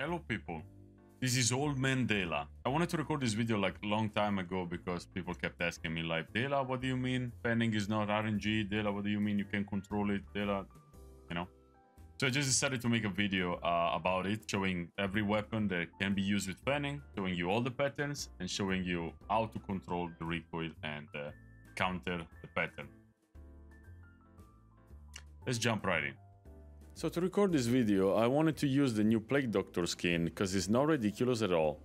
Hello people, this is Old Man Dela. I wanted to record this video like a long time ago because people kept asking me like, Dela, what do you mean fanning is not RNG? Dela, what do you mean you can control it? Dela, you know? So I just decided to make a video about it, showing every weapon that can be used with fanning, showing you all the patterns, and showing you how to control the recoil and counter the pattern. Let's jump right in. So to record this video, I wanted to use the new Plague Doctor skin, because it's not ridiculous at all.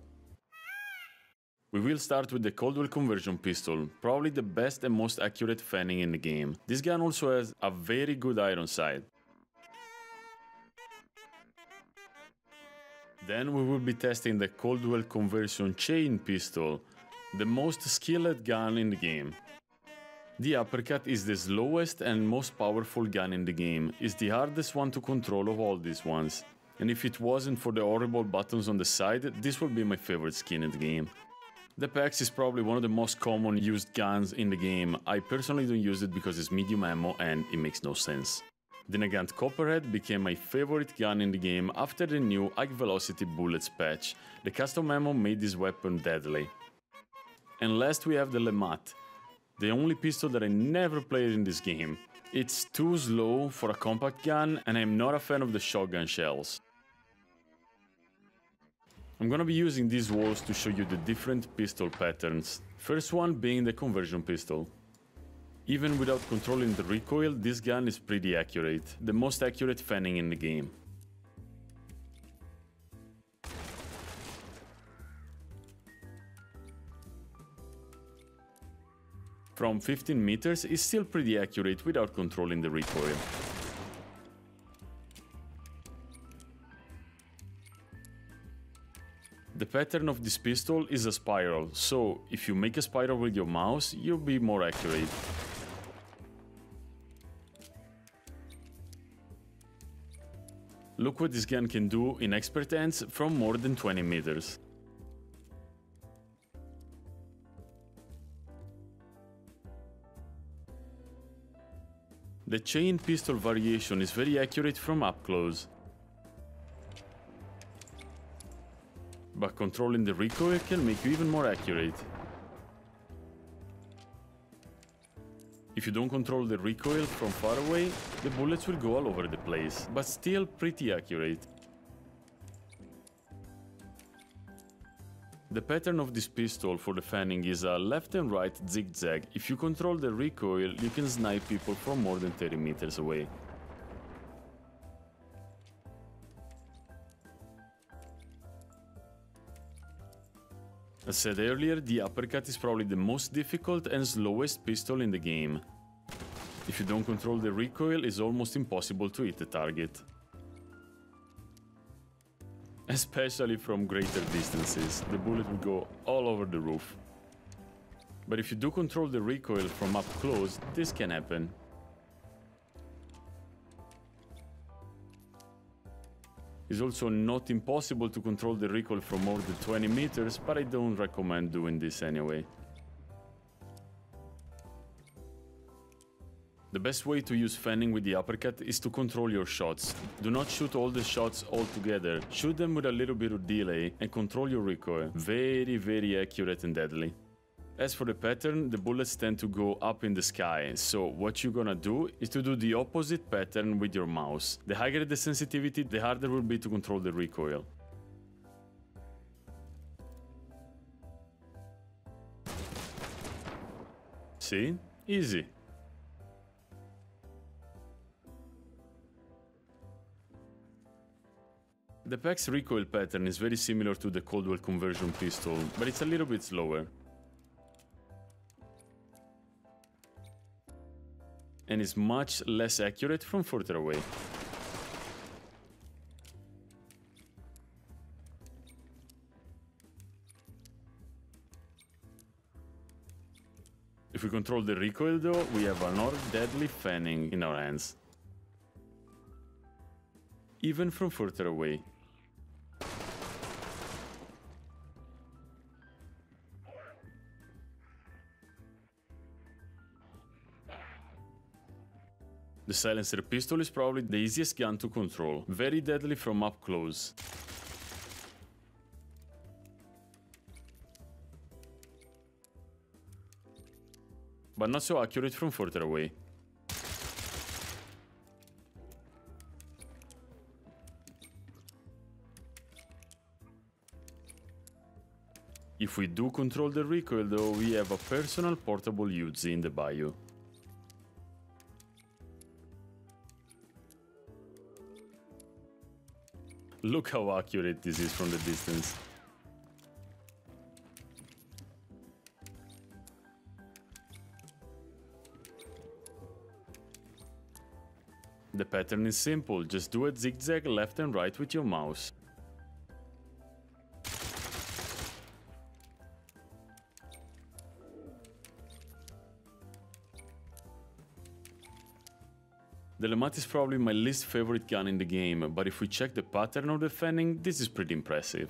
We will start with the Coldwell conversion pistol, probably the best and most accurate fanning in the game. This gun also has a very good iron sight. Then we will be testing the Coldwell conversion chain pistol, the most skilled gun in the game. The Uppercut is the slowest and most powerful gun in the game. It's the hardest one to control of all these ones. And if it wasn't for the horrible buttons on the side, this would be my favorite skin in the game. The PAX is probably one of the most common used guns in the game. I personally don't use it because it's medium ammo and it makes no sense. The Negant Copperhead became my favorite gun in the game after the new high velocity bullets patch. The custom ammo made this weapon deadly. And last we have the Lamat, the only pistol that I never played in this game. It's too slow for a compact gun and I'm not a fan of the shotgun shells. I'm gonna be using these walls to show you the different pistol patterns. First one being the conversion pistol. Even without controlling the recoil, this gun is pretty accurate, the most accurate fanning in the game. From 15 meters is still pretty accurate without controlling the recoil. The pattern of this pistol is a spiral, so if you make a spiral with your mouse, you'll be more accurate. Look what this gun can do in expert hands from more than 20 meters. The chain pistol variation is very accurate from up close. But controlling the recoil can make you even more accurate. If you don't control the recoil from far away, the bullets will go all over the place, but still pretty accurate. The pattern of this pistol for the fanning is a left and right zigzag. If you control the recoil, you can snipe people from more than 30 meters away. As said earlier, the Uppercut is probably the most difficult and slowest pistol in the game. If you don't control the recoil, it's almost impossible to hit the target. Especially from greater distances, the bullet will go all over the roof. But if you do control the recoil from up close, this can happen. It's also not impossible to control the recoil from more than 20 meters, but I don't recommend doing this anyway. The best way to use fanning with the Uppercut is to control your shots. Do not shoot all the shots all together. Shoot them with a little bit of delay and control your recoil. Very accurate and deadly. As for the pattern, the bullets tend to go up in the sky, so what you're gonna do is to do the opposite pattern with your mouse. The higher the sensitivity, the harder it will be to control the recoil. See? Easy. The PAX recoil pattern is very similar to the Coldwell conversion pistol, but it's a little bit slower. And is much less accurate from further away. If we control the recoil though, we have another deadly fanning in our hands. Even from further away. The silencer pistol is probably the easiest gun to control, very deadly from up close. but not so accurate from further away. If we do control the recoil though, we have a personal portable Uzi in the bayou. Look how accurate this is from the distance. The pattern is simple, just do a zigzag left and right with your mouse. The Lamat is probably my least favorite gun in the game, but if we check the pattern of the fanning, this is pretty impressive.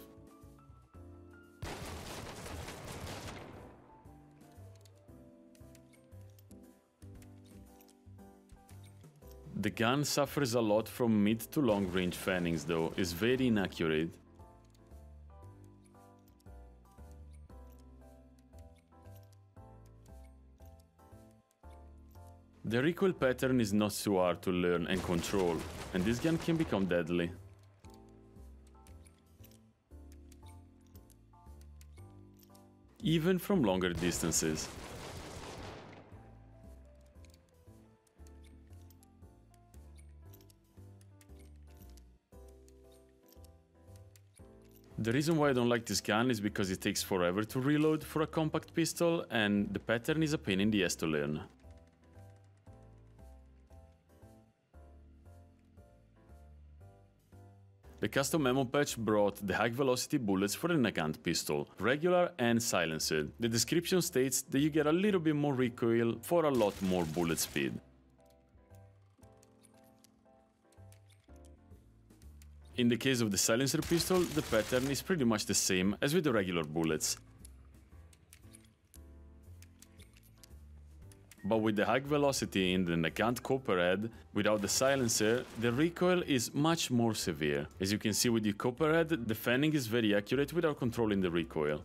The gun suffers a lot from mid to long range fannings though, is very inaccurate. The recoil pattern is not so hard to learn and control, and this gun can become deadly. Even from longer distances. The reason why I don't like this gun is because it takes forever to reload for a compact pistol, and the pattern is a pain in the ass to learn. The custom ammo patch brought the high velocity bullets for the Negant pistol, regular and silenced. The description states that you get a little bit more recoil for a lot more bullet speed. In the case of the silencer pistol, the pattern is pretty much the same as with the regular bullets. But with the high velocity in the Negant Copperhead, without the silencer, the recoil is much more severe. As you can see with the Copperhead, the fanning is very accurate without controlling the recoil.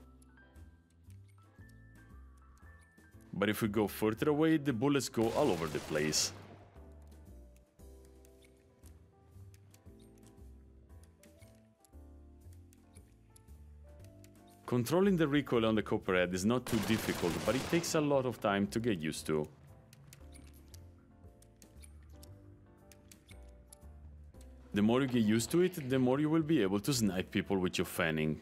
But if we go further away, the bullets go all over the place. Controlling the recoil on the Copperhead is not too difficult, but it takes a lot of time to get used to. The more you get used to it, the more you will be able to snipe people with your fanning.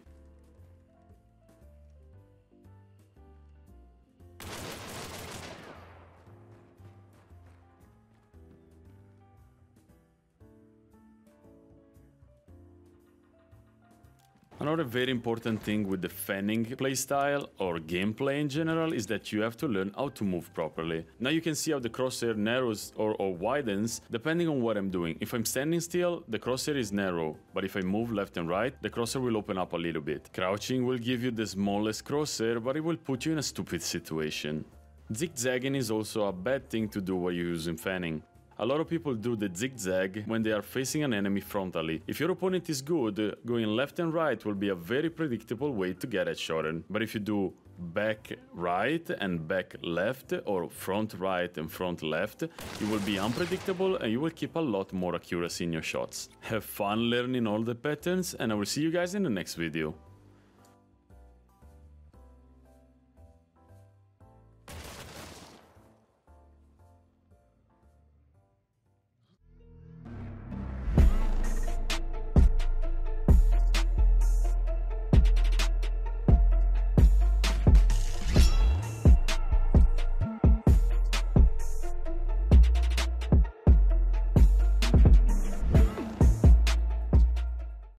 Another very important thing with the fanning playstyle or gameplay in general is that you have to learn how to move properly. Now you can see how the crosshair narrows or widens depending on what I'm doing. If I'm standing still, the crosshair is narrow, but if I move left and right, the crosshair will open up a little bit. Crouching will give you the smallest crosshair, but it will put you in a stupid situation. Zig Zagging is also a bad thing to do while you're using fanning. A lot of people do the zigzag when they are facing an enemy frontally. If your opponent is good, going left and right will be a very predictable way to get headshotted. But if you do back right and back left, or front right and front left, you will be unpredictable and you will keep a lot more accuracy in your shots. Have fun learning all the patterns, and I will see you guys in the next video.